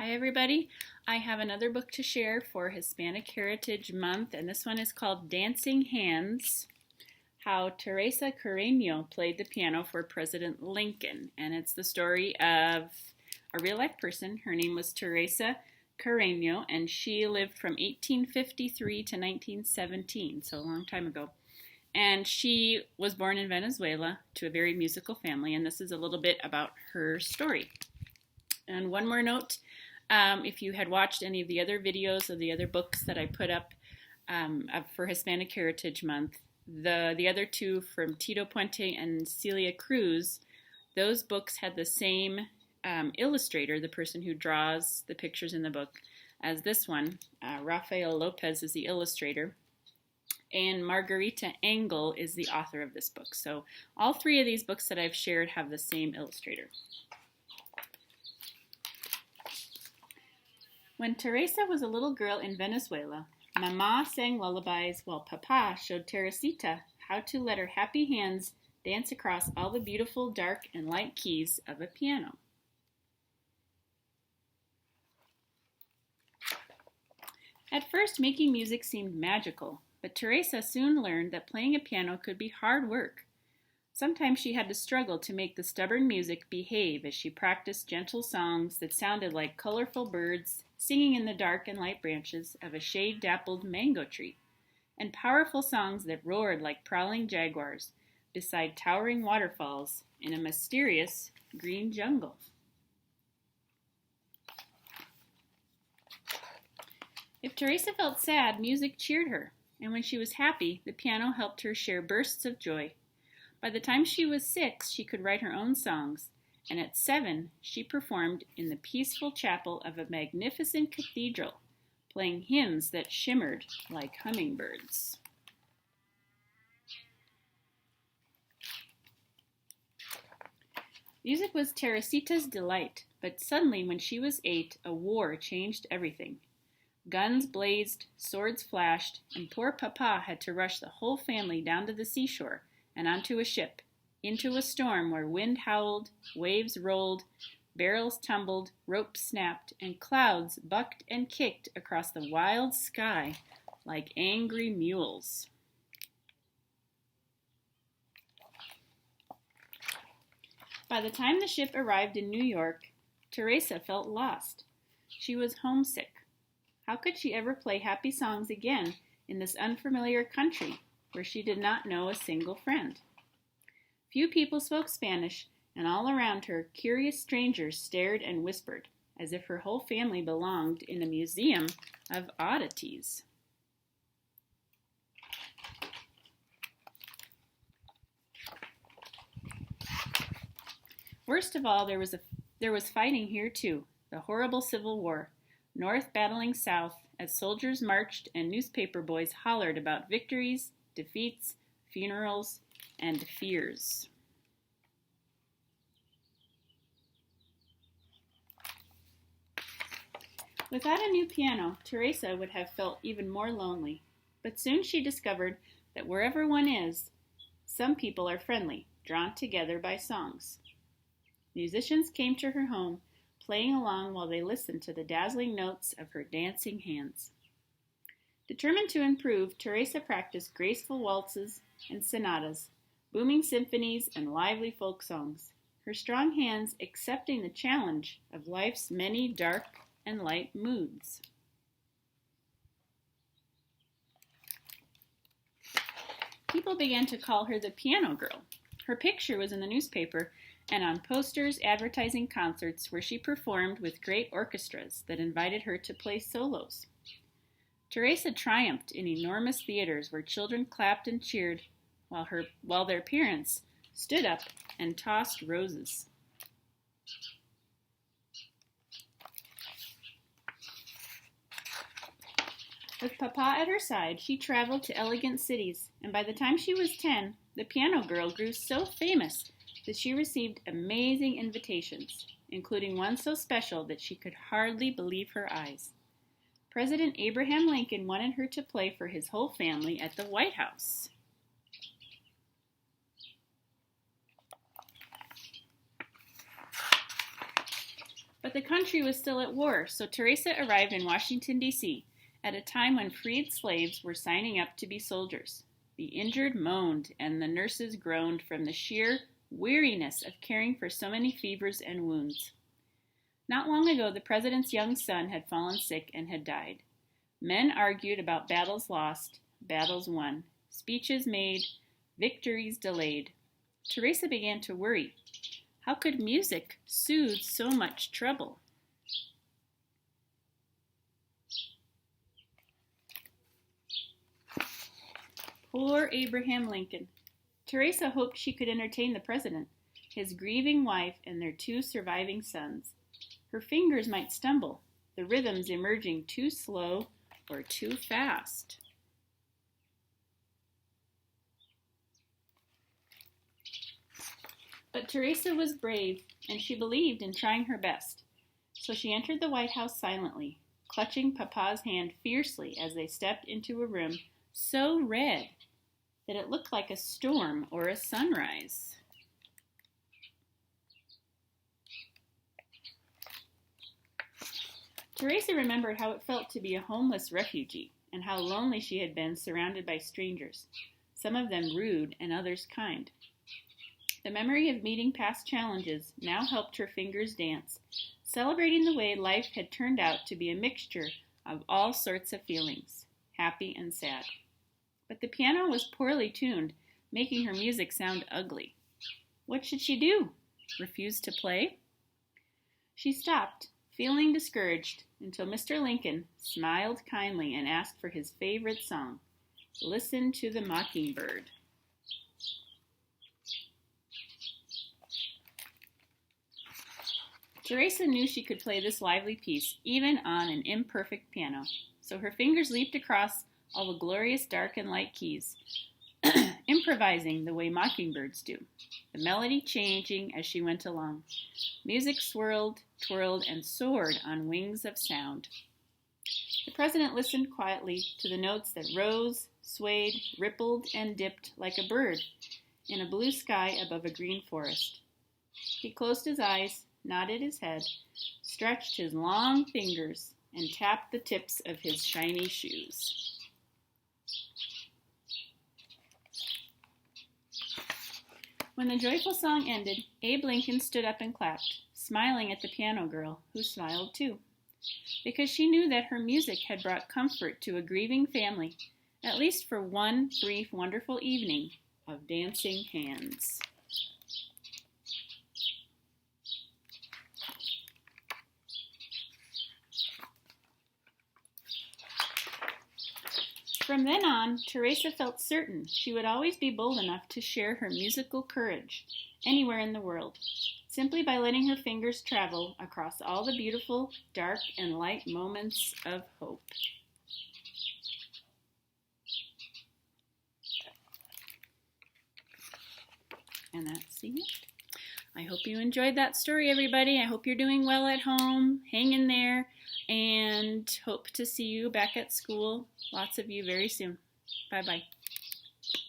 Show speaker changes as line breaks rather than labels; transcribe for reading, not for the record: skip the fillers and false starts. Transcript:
Hi everybody. I have another book to share for Hispanic Heritage Month, and this one is called Dancing Hands, How Teresa Carreno Played the Piano for President Lincoln. And it's the story of a real life person. Her name was Teresa Carreno, and she lived from 1853 to 1917, so a long time ago. And she was born in Venezuela to a very musical family, and this is a little bit about her story. And one more note, if you had watched any of the other videos of the other books that I put up for Hispanic Heritage Month, the other two from Tito Puente and Celia Cruz, those books had the same illustrator, the person who draws the pictures in the book, as this one. Rafael Lopez is the illustrator, and Margarita Engel is the author of this book. So all three of these books that I've shared have the same illustrator. When Teresa was a little girl in Venezuela, Mama sang lullabies while Papa showed Teresita how to let her happy hands dance across all the beautiful dark and light keys of a piano. At first, making music seemed magical, but Teresa soon learned that playing a piano could be hard work. Sometimes she had to struggle to make the stubborn music behave as she practiced gentle songs that sounded like colorful birds singing in the dark and light branches of a shade-dappled mango tree, and powerful songs that roared like prowling jaguars beside towering waterfalls in a mysterious green jungle. If Teresa felt sad, music cheered her, and when she was happy, the piano helped her share bursts of joy. By the time she was 6, she could write her own songs, and at 7, she performed in the peaceful chapel of a magnificent cathedral, playing hymns that shimmered like hummingbirds. Music was Teresita's delight, but suddenly when she was 8, a war changed everything. Guns blazed, swords flashed, and poor Papa had to rush the whole family down to the seashore and onto a ship, into a storm where wind howled, waves rolled, barrels tumbled, ropes snapped, and clouds bucked and kicked across the wild sky like angry mules. By the time the ship arrived in New York, Teresa felt lost. She was homesick. How could she ever play happy songs again in this unfamiliar country where she did not know a single friend? Few people spoke Spanish, and all around her, curious strangers stared and whispered, as if her whole family belonged in a museum of oddities. Worst of all, there was fighting here too, the horrible Civil War, North battling South as soldiers marched and newspaper boys hollered about victories, defeats, funerals, and fears. Without a new piano, Teresa would have felt even more lonely, but soon she discovered that wherever one is, some people are friendly, drawn together by songs. Musicians came to her home, playing along while they listened to the dazzling notes of her dancing hands. Determined to improve, Teresa practiced graceful waltzes and sonatas, booming symphonies, and lively folk songs, her strong hands accepting the challenge of life's many dark and light moods. People began to call her the piano girl. Her picture was in the newspaper and on posters advertising concerts where she performed with great orchestras that invited her to play solos. Teresa triumphed in enormous theaters where children clapped and cheered while their parents stood up and tossed roses. With Papa at her side, she traveled to elegant cities, and by the time she was 10, the piano girl grew so famous that she received amazing invitations, including one so special that she could hardly believe her eyes. President Abraham Lincoln wanted her to play for his whole family at the White House. But the country was still at war, so Teresa arrived in Washington, D.C. at a time when freed slaves were signing up to be soldiers. The injured moaned, and the nurses groaned from the sheer weariness of caring for so many fevers and wounds. Not long ago, the president's young son had fallen sick and had died. Men argued about battles lost, battles won, speeches made, victories delayed. Teresa began to worry. How could music soothe so much trouble? Poor Abraham Lincoln. Teresa hoped she could entertain the president, his grieving wife, and their 2 surviving sons. Her fingers might stumble, the rhythms emerging too slow or too fast. But Teresa was brave, and she believed in trying her best. So she entered the White House silently, clutching Papa's hand fiercely as they stepped into a room so red that it looked like a storm or a sunrise. Teresa remembered how it felt to be a homeless refugee and how lonely she had been surrounded by strangers, some of them rude and others kind. The memory of meeting past challenges now helped her fingers dance, celebrating the way life had turned out to be a mixture of all sorts of feelings, happy and sad. But the piano was poorly tuned, making her music sound ugly. What should she do? Refuse to play? She stopped, feeling discouraged, until Mr. Lincoln smiled kindly and asked for his favorite song, "Listen to the Mockingbird." Teresa knew she could play this lively piece even on an imperfect piano, so her fingers leaped across all the glorious dark and light keys, improvising the way mockingbirds do, the melody changing as she went along. Music swirled, twirled, and soared on wings of sound. The president listened quietly to the notes that rose, swayed, rippled, and dipped like a bird in a blue sky above a green forest. He closed his eyes, nodded his head, stretched his long fingers, and tapped the tips of his shiny shoes. When the joyful song ended, Abe Lincoln stood up and clapped, smiling at the piano girl, who smiled too, because she knew that her music had brought comfort to a grieving family, at least for one brief, wonderful evening of dancing hands. From then on, Teresa felt certain she would always be bold enough to share her musical courage anywhere in the world, simply by letting her fingers travel across all the beautiful, dark, and light moments of hope. And that's the end. I hope you enjoyed that story, everybody. I hope you're doing well at home. Hang in there, and hope to see you back at school, lots of you, very soon. Bye-bye.